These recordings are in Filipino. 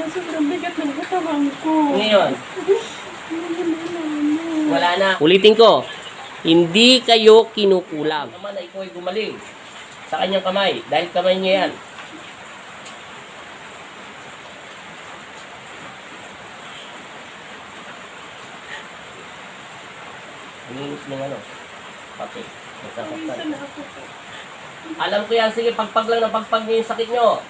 na sobrang bigat ng katawan ko. Ngayon, wala na. Ulitin ko, hindi kayo kinukulam. Naman na ikaw ay gumaling sa kanyang kamay dahil kamay niya yan. Nanginit ng ano, papel. Minsan na ako po. Alam ko yan, sige, pagpag lang ng pagpag niyo yung sakit nyo.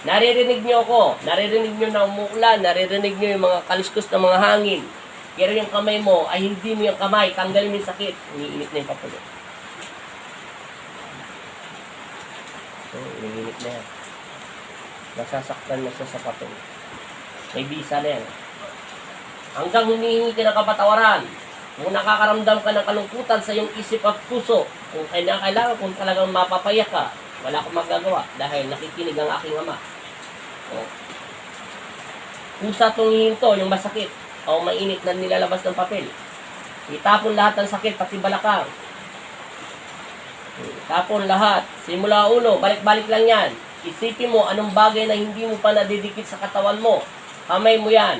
Naririnig niyo ako, naririnig niyo na umuulan, naririnig niyo yung mga kaluskos ng mga hangin. Pero yung kamay mo ay hindi mo yung kamay, tanggalin mo yung sakit. Umiinit na yung papulo. So, umiinit na yan. Nasasaktan na siya sa papel. May bisa na yan. Hanggang humihingi ka ng kapatawaran, kung nakakaramdam ka ng kalungkutan sa iyong isip at puso, kung kailangan, kung talagang mapapayak ka, wala akong magagawa dahil nakikinig ang aking ama. O, kusa itong hihinto, yung masakit, o mainit na nilalabas ng papel. Itapon lahat ng sakit, pati balakang. Itapon lahat. Simula ulo, balik-balik lang yan. Isipin mo anong bagay na hindi mo pa nadidikit sa katawan mo. Kamay mo yan.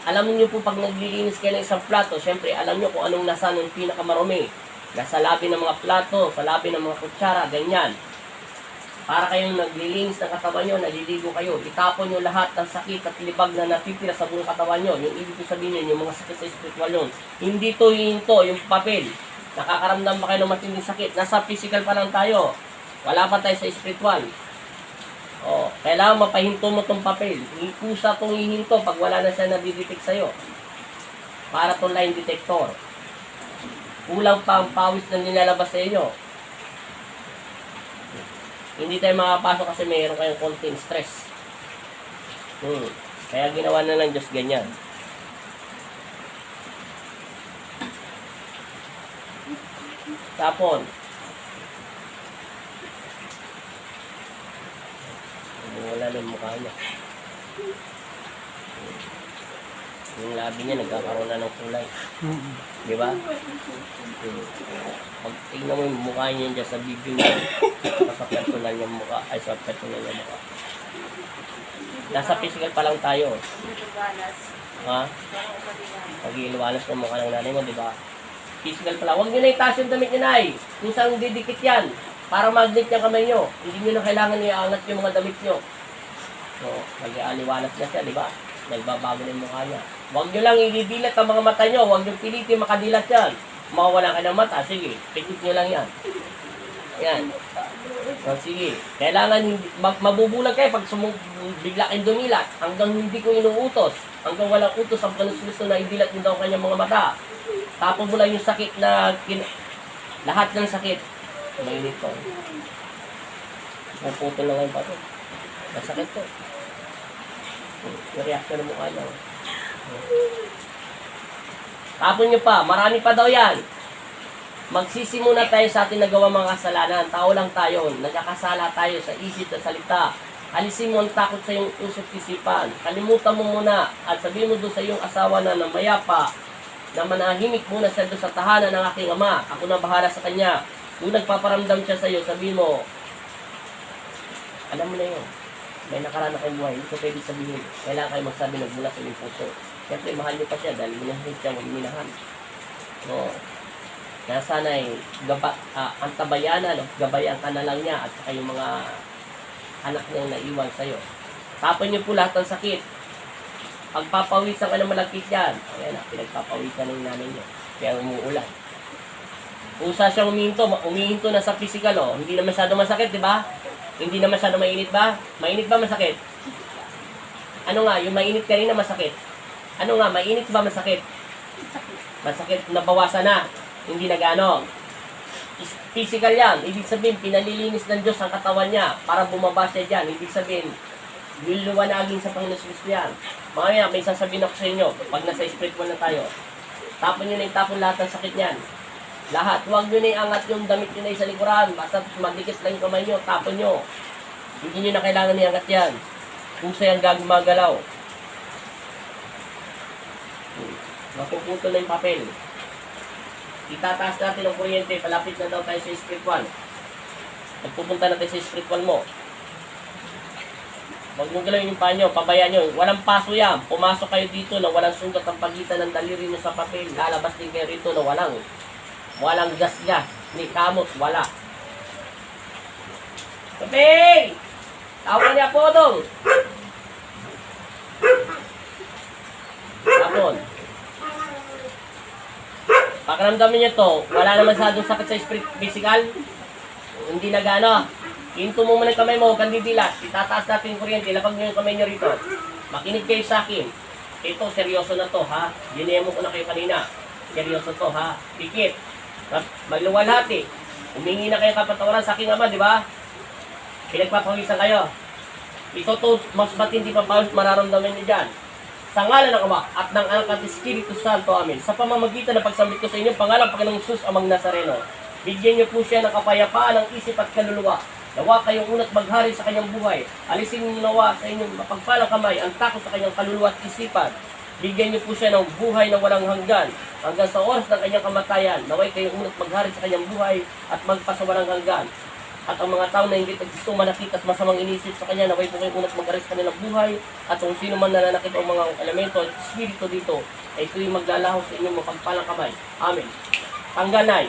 Alam niyo po pag naglilinis kayo ng isang plato, syempre alam niyo kung anong nasa ng pinakamarumi. Nasa labi ng mga plato, sa labi ng mga kutsara, ganyan. Para kayong naglilinis ng katawan nyo, naliligo kayo, itapon nyo lahat ng sakit at libag na natitira sa buong katawan nyo. Yung ibig ko sabihin nyo, yung mga sakit sa spiritual yun. Hindi to yung papel. Nakakaramdam ba kayo ng matinding sakit? Nasa physical pa lang tayo. Wala pa tayo sa spiritual. O, kailangan mapahinto mo tong papel. Kusa tong hihinto pag wala na siya nadidetect sa'yo. Para tong line detector. Kulang pa ang pawis na nilalabas sa inyo. Hindi tayo makapasok kasi mayroon kayong konting stress. Kaya ginawa na ng Diyos ganyan. Tapon. Wala na yung mukha niya. Yung labi niya nagkakaroon na ng kulay. Di ba? Pag tingnan mo yung mukha niya dyan sa video niya, sa personal yung mukha, ay sa personal yung mukha. Nasa physical pa lang tayo. Ha? Pag-iiwalas ng mukha ng nanay mo, di ba? Physical pa lang. Huwag nyo na itaas yung damit niya, nay. Kung saan didikit yan. Para magnet yung kamay nyo. Hindi nyo na kailangan i-angat yung mga damit nyo. So, mag-ialiwalas na siya, di ba? Nagbabago na yung mukha niya. Huwag nyo lang ididilat ang mga mata nyo. Huwag nyo pilitin makadilat yan. Mawawala ka ng mata. Sige, pikit nyo lang yan. Yan. So, sige. Kailangan mabubulag kayo pag bigla kayong dumilat. Hanggang hindi ko inuutos. Hanggang walang utos ang Gusto na idilat nyo daw kanyang mga mata. Tapos mo lang yung sakit na lahat ng sakit. Mainit ko. Naputol na ngayon pa ito. Masakit to. Yung reaction ng mukha niya. Tapon nyo pa. Marami pa daw yan. Magsisimuna tayo sa ating nagawa mga kasalanan. Tao lang tayo. Nagkakasala tayo sa isip at salita. Alisin mo ang takot sa iyong usap isipan. Kalimutan mo muna at sabihin mo doon sa iyong asawa na mayapa na manahimik muna siya doon sa tahanan ng aking ama. Ako na bahala sa kanya. Kung nagpaparamdam siya sa iyo, sabihin mo, alam mo na yun. May nakaraan kayong buhay. Hindi ko pwede sabihin. Kailangan kayo magsabi nagmula sa iyong puso. Siyempre, mahal niyo pa siya dahil minahal siya, huwag minahan. So, kaya sana'y antabayanan o gabayan ka na lang niya at saka yung mga anak niyang naiwan sa'yo. Tapon niyo po lahat ng sakit. Pagpapawisan ka ng malagkit yan. Ayan na, pinagpapawisan ng nanay niyo. Kaya umuulan. Usa siyang umihinto na sa physical, oh. Hindi na masyado masakit, di ba? Hindi na masyado mainit ba? Mainit ba masakit? Ano nga, yung mainit kanina masakit. Ano nga, mainit ba masakit? Masakit, nabawasan na. Hindi na gano'n. Physical yan. Ibig sabihin, pinalilinis ng Diyos ang katawan niya para bumaba siya dyan. Ibig sabihin, luluwanagin sa Panginoon Kristo yan. Mamaya, may sasabihin ako sa inyo, pag nasa spiritual na tayo, tapon nyo na itapon lahat ng sakit niyan. Lahat. Huwag nyo na iangat yung damit nyo na sa likuran. Basta magdikit lang yung kamay nyo, tapon nyo. Hindi nyo na kailangan iangat yan. Kung sa'yang gagumagalaw. Mapuputol na yung papel. Itataas natin ang kuryente. Palapit na daw tayo sa spiritual. Pagpupunta natin sa spiritual mo. Huwag nyo galawin yung paa nyo, pabayaan nyo. Walang paso yan. Pumasok kayo dito na walang sugat ang pagitan ng daliri nyo sa papel. Lalabas din kayo rito na walang gas-gas. Ni kamot, wala. Kaping! Tawag niya po dong. Tapon. Pakiramdamin niyo to, wala naman masyadong sakit sa spirit physical. Hindi na gano. Hinto mo muna yung kamay mo, kandidilat. Itataas natin yung kuryente, lapag nyo yung kamay nyo rito. Makinig kayo sa akin. Ito, seryoso na to, ha? Dinemo ko na kayo kanina. Seryoso to, ha? Pikit. Magluwalhati. Humingi na kayo kapatawaran sa aking ama, di ba? Pinagpapawisan kayo. Ito to, mas matindi pa bawat mararamdaman nyo dyan. Sa ngalan ng Ama at ng Anak at Espiritu Santo, amin. Sa pamamagitan ng pagsambit ko sa inyo, pangalan Panginoong Jesus amang Nazareno. Bigyan niyo po siya ng kapayapaan ng isip at kaluluwa. Nawa kayong unat maghari sa kanyang buhay. Alisin niyo nawa sa inyong mapagpalang kamay ang takot sa kanyang kaluluwa at isipan. Bigyan niyo po siya ng buhay na walang hanggan. Hanggang sa oras ng kanyang kamatayan, naway kayong unat maghari sa kanyang buhay at magpasawalang hanggan. At ang mga tao na hindi gusto manakit at masamang inisip sa kanya, naway po kayong unat mag-aris sa kanilang buhay. At kung sino man nananakit ang mga elemento at espiritu dito, ay ito'y maglalaho sa inyong mapagpalang kamay. Amen. Tanggalay.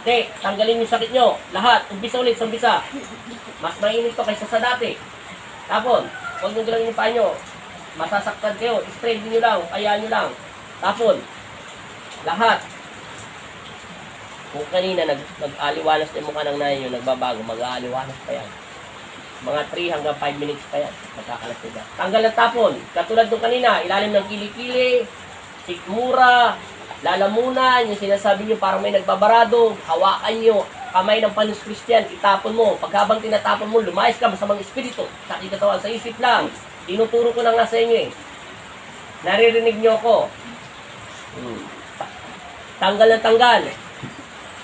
Hindi, tanggalin yung sakit nyo. Lahat, umpisa ulit sa umpisa. Mas mainit to kaysa sa dati. Tapon, huwag nyo galawin yung paa nyo. Masasaktan kayo, spread nyo lang, kayaan nyo lang. Tapon, lahat. Kung kanina nag-aliwanas na yung mukha ng nanay nyo, nagbabago, mag-aaliwanas pa yan. Mga 3 hanggang 5 minutes pa yan, magkakalas nila. Tanggal ng tapon, katulad nung kanina, ilalim ng kilikili, sikmura, lalamunan, yung sinasabi nyo parang may nagbabarado, hawakan nyo, kamay ng Panis Christian, itapon mo. Pagkabang tinatapon mo, lumayas ka, masamang espiritu, sa katawan, sa isip lang. Tinuturo ko na nga sa inyo eh. Naririnig nyo ako. Tanggal na tanggal.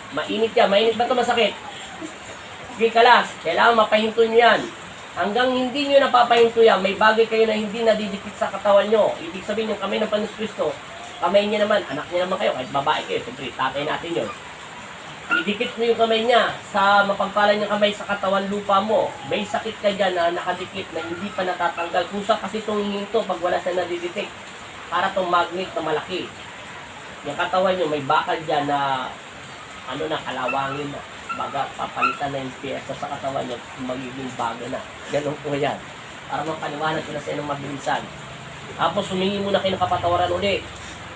Mainit yan. Mainit ba ito masakit? Sige kalas, kailangan mapahinto nyo yan. Hanggang hindi nyo napapahinto yan, may bagay kayo na hindi nadidikit sa katawan nyo. Ibig sabihin yung kamay ng Panis Cristo, kamay niya naman, anak niya naman kayo, kahit babae kayo, siyempre, tatay natin yun. Idikit mo yung kamay niya sa mapagpalan niyang kamay sa katawan lupa mo. May sakit ka dyan na nakadikit na hindi pa natatanggal. Kusa kasi itong hinto pag wala siya nadidetect. Para itong magnet na malaki. Yung katawan niyo, may bakal dyan na kalawangin na. Baga, papalitan na yung piyesa sa katawan niyo, magiging bago na. Ganun po yan. Para mapaliwanag ko na sa inyo mabilisan. Tapos humingi muna kayo ng kapatawaran ulit.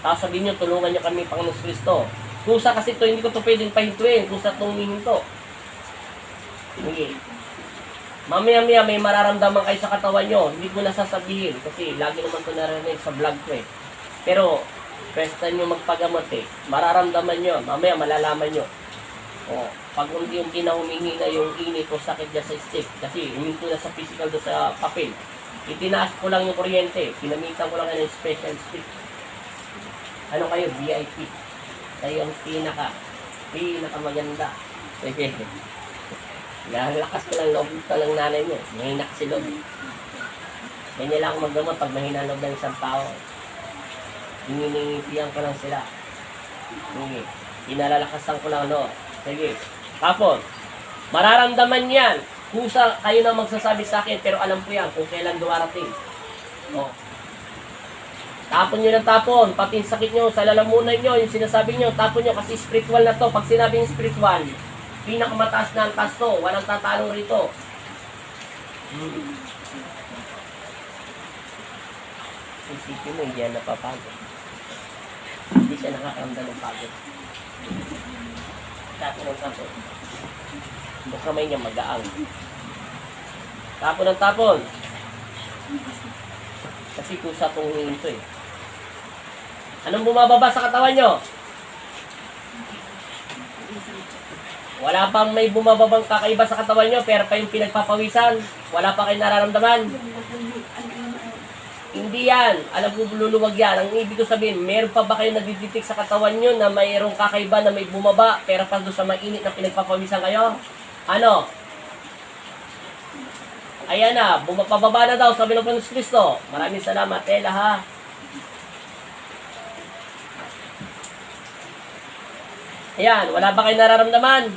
Tapos sabihin nyo, tulungan nyo kami, Panginoon Kristo. Kusa kasi ito, hindi ko ito pwedeng pahintuin. Kusa itong hihinto. Sige. Mamaya-maya may mararamdaman kayo sa katawan nyo. Hindi ko nasasabihin. Kasi lagi naman ito narinig sa vlog ko eh. Pero, pwesta nyo magpagamot eh. Mararamdaman nyo. Mamaya malalaman nyo. O, pag unti-unti na humingi na yung init o sakit dyan sa stick. Kasi huminto na sa physical do sa papel. Itinaas ko lang yung kuryente. Pinamitan ko lang ng special stick. Ano kayo? VIP. Kayo ang pinakamaganda. Sige. Lalakas ko lang loob ito lang nanay mo. Mahina kasi loob. Ganyan lang ako magdamot pag mahina loob ng isang tao. Hiningipiyan ko lang sila. Sige. Inalalakasan ko lang loob. Sige. Tapos, mararamdaman yan. Kusa kayo na magsasabi sa akin, pero alam ko yan kung kailan dumarating. O. Tapon nyo ng tapon, pati yung sakit nyo, sa lalamunan nyo, yung sinasabi nyo, tapon nyo kasi spiritual na to. Pag sinabing spiritual, pinakamataas na ang taas to, walang tatalong rito. Isipin mo, hindi yan napapagod. Hindi siya nakakaramdam ng pagod. Tapon ng tapon. Yung kamay niya magaang. Tapon ng tapon. Kasi kusa itong hinto eh. Anong bumababa sa katawan nyo? Wala pang may bumababang kakaiba sa katawan nyo, pero pa yung pinagpapawisan, wala pa kayong nararamdaman. Hindi yan. Alam ko luluwag yan. Ang ibig ko sabihin, meron pa ba kayo nadiditik sa katawan nyo na mayroong kakaiba na may bumaba, pero pa doon sa mainit na pinagpapawisan kayo? Ano? Ayan na, bumapababa na daw, sabi ng Panginoon Kristo. Maraming salamat, Ella ha. Ayan, wala ba kayo nararamdaman?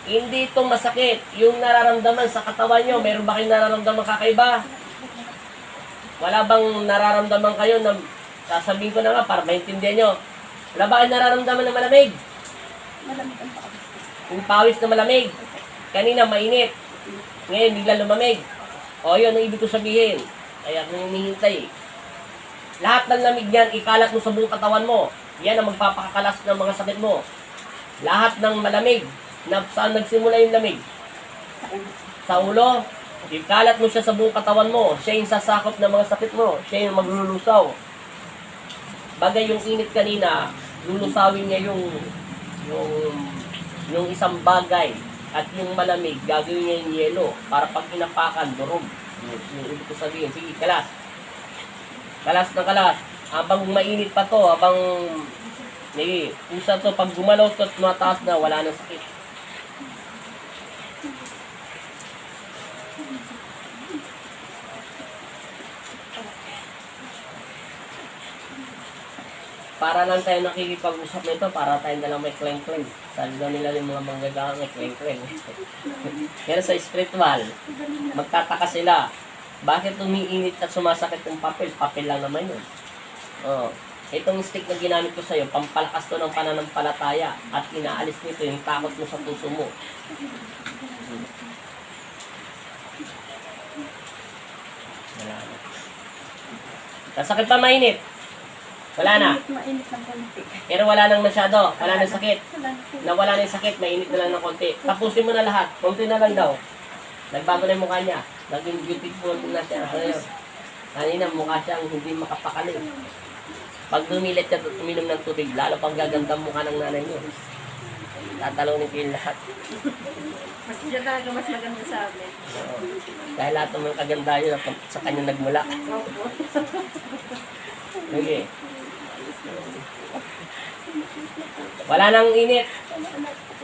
Hindi ito masakit. Yung nararamdaman sa katawan nyo, meron ba kayong nararamdaman kakaiba? Wala bang nararamdaman kayo na, sasabihin ko na nga para maintindihan nyo, wala ba kayong nararamdaman na malamig? Malamig ang paa. Yung pawis na malamig. Kanina mainit. Ngayon bigla lumamig. O yun ang ibig ko sabihin. Kaya kung hinihintay. Lahat ng lamig yan, ikalat mo sa buong katawan mo. Yan ang magpapakakalas ng mga sakit mo. Lahat ng malamig, na saan nagsimula yung lamig? Sa ulo. Ikalat mo siya sa buong katawan mo. Siya yung sasakop ng mga sakit mo. Siya yung maglulusaw. Bagay yung init kanina, lulusawin niya yung isang bagay. At yung malamig, gagawin niya yung yelo. Para pag inapakan, durog. Yung ibig ko sabihin. Sige, kalas. Kalas na kalas. Habang mainit pa to, habang usa to, pag gumalaw to at mataas na, wala nang sakit. Para lang tayo nakikipag-usap nito, para tayo na lang may claim-claim. Sabi daw nila yung mga manggagawa may claim-claim. Pero sa spiritual, magtataka sila. Bakit umiinit at sumasakit yung papel? Papel lang naman yun. Oh. Itong stick na ginamit ko sa'yo, pampalakas to ng pananampalataya at inaalis nito yung takot mo sa puso mo. Wala na. Nasakit pa mainit? Wala na. Mainit ng konti. Pero wala nang masyado. Wala nang sakit. Wala na. Nawala na yung sakit, mainit na lang ng konti. Tapusin mo na lahat. Konti na lang daw. Nagbago na yung mukha niya. Naging beautiful na siya. Ano yun? Kanina mukha siyang hindi makapakali. Pag dumilit ka at uminom ng tubig, lalo pang gaganda mukha ng nanay niyo. Tatalungin ko yung lahat. Siya talaga mas maganda sa amin. Oo. Dahil lahat ng mga kaganda yun sa kanya nagmula. Opo. Okay. Wala nang init.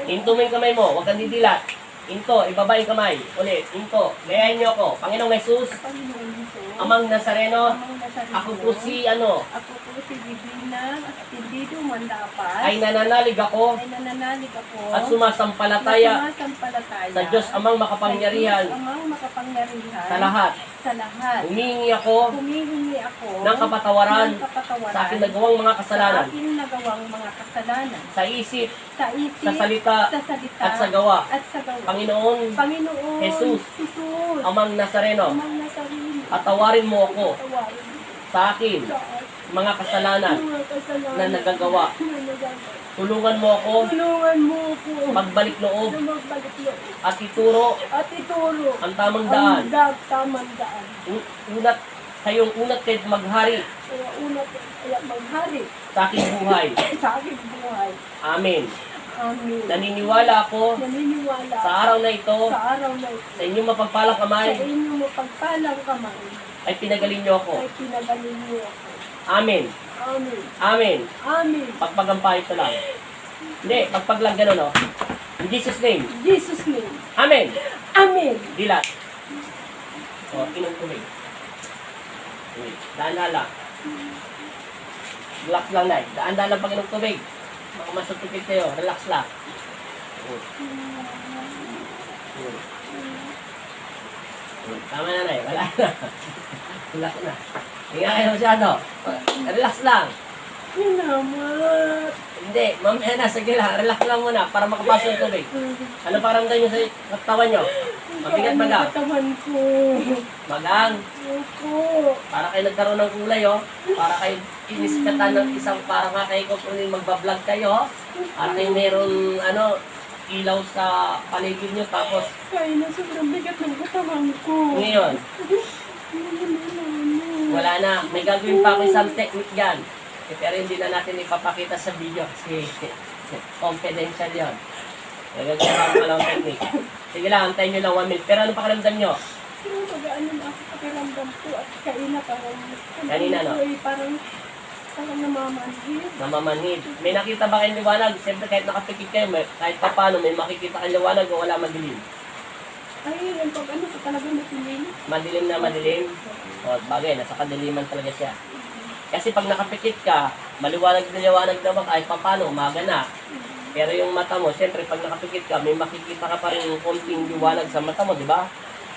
Into mo yung kamay mo. Huwag kang didilat. Into, ibaba yung kamay. Ulit. Into. Gayahin niyo ako. Panginoong Jesus, Panginoon ko. Amang Nazareno, Amang Nazareno. ako po si ano, Ako po si Divina at hindi dumandapat. ay nananalig ako Ay nananalig ako. at sumasampalataya Sumasampalataya sa Diyos Amang makapangyarihan Sa Diyos Amang makapangyarihan. sa lahat. Sa lahat. Humingi ako Humihingi ako ng kapatawaran ng kapatawaran sa aking nagawang mga kasalanan, sa aking nagawang mga kasalanan. sa isip, Sa isip, sa salita, sa salita, at sa gawa. at sa gawa. Panginoon, Panginoon, Jesus, Jesus, Amang Nazareno, Amang Nazareno, patawarin mo ako tawarin sa akin sa mga kasalanan mga kasalanan na nagagawa. na nagagawa. Tulungan mo ako Tulungan mo ko magbalik loob na magbalik loob at ituro at ituro ang tamang daan. ang tamang daan. Unat kayong unat kahit maghari Kaya una ko, kaya maghari sa aking buhay. sa aking buhay. Amen. Amen. Naniniwala ako Naniniwala sa araw na ito, sa araw na ito, sa inyong mapagpalang sa kamay, inyong mapagpalang kamay, ay pinagaling niyo ako. ay pinagaling niyo ako. Amen. Amen. Amen. Amen. Pagpagampay ito lang. Hindi, pagpag lang gano'n, no? In Jesus' name. In Jesus' name. Amen. Amen. Dilat. O, inom tubig. Daan-daan lang. Relax lang, Nay. Daan-daan lang pag inom tubig. Baka masutupid kayo. Relax lang. Tama na, Nay. Wala na. Relax na. Hindi nga kayo masyado. Relax lang. Salamat. Hindi, mamaya na. Sige lang. Relax lang muna para makapasok yung tubig. Ano pakiramdam nyo sa katawan nyo? Mabigat magang? Katawan ko. Magang. Opo. Para kayo nagkaroon ng kulay, oh. Para kayo iniskatan ng isang, para nga kayo kung magbablog kayo, para kayo meron, ano, ilaw sa paligid nyo, tapos, Kaya na sobrang bigat ng katawan ko. ngayon, wala na. May gagawin pa ako isang technique dyan. Pero hindi na natin ipapakita sa video kasi confidential yun. May gagawin pa ako lang technique. Sige lang, antayin nyo lang 1 minute. Pero ano pakiramdam nyo? Pag-ano na ako pakiramdam ko at kaina parang Kanina, no? Parang namamanhid. Namamanhid. May nakita ba kayong liwanag? Siyempre kahit nakapikit kayo, kahit pa paano, may makikita kayong liwanag o wala madilim. Ay, yung pag ano ko talaga matilim. Madilim na madilim. O, bagay, nasa kadiliman talaga siya. Kasi pag nakapikit ka, maliwanag na liwanag naman kahit pa paano, umaga na. Pero yung mata mo, siyempre pag nakapikit ka, may makikita ka pa rin yung konting liwanag sa mata mo, di ba?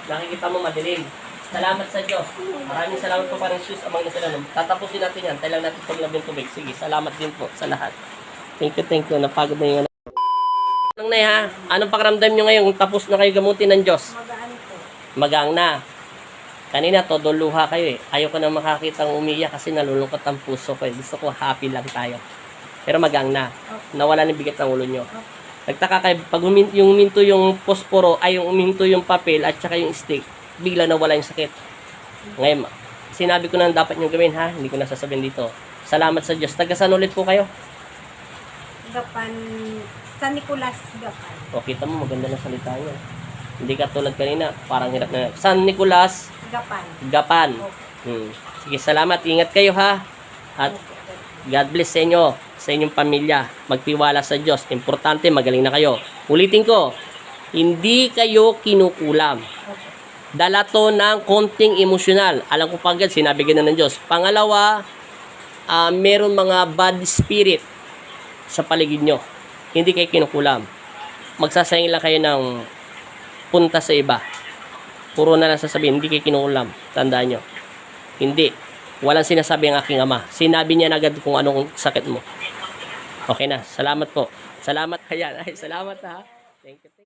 Nakikita mo madilim. Salamat sa Diyos. Maraming salamat po parang sus amang na sila. Tatapusin natin yan. Tayo lang natin pag labing tubig. Sige, salamat din po sa lahat. Thank you. Napagod na yung ano. Nay ha, anong pakiramdam nyo ngayon kung tapos na kayo gamutin ng Diyos? Magaan po. Magang na. Kanina, todo luha kayo eh. Ayaw ko na makakita ng umiyak kasi nalulungkot ang puso ko eh. Gusto ko happy lang tayo. Pero magang na. Nawala ng bigat ng ulo nyo. Nagtaka kayo, pag yung uminto yung posporo, ay yung uminto yung papel at saka yung stick, bigla nawala yung sakit. Ngayon, sinabi ko na dapat nyo gawin ha. Hindi ko na sasabihin dito. Salamat sa Diyos. Taga-saan ulit po kayo? Gapan, San Nicolas, Gapan. O, kita mo, maganda na salita nyo. Hindi ka tulad kanina, parang hirap na. San Nicolas, Gapan. Gapan. Sige, salamat. Ingat kayo ha. At God bless sa inyo, sa inyong pamilya. Magtiwala sa Diyos. Importante, magaling na kayo. Ulitin ko, hindi kayo kinukulam. Dala to ng konting emosyonal. Alam ko pa agad, sinabi ganun ng Diyos. Pangalawa, meron mga bad spirit sa paligid nyo. Hindi kayo kinukulam. Magsasayang lang kayo ng punta sa iba. Puro na lang sasabihin, hindi kayo kinukulam. Tandaan nyo. Hindi. Walang sinasabi ang aking ama. Sinabi niya na agad kung anong sakit mo. Okay na. Salamat po. Salamat. Ayan. Ay, salamat ha. Thank you.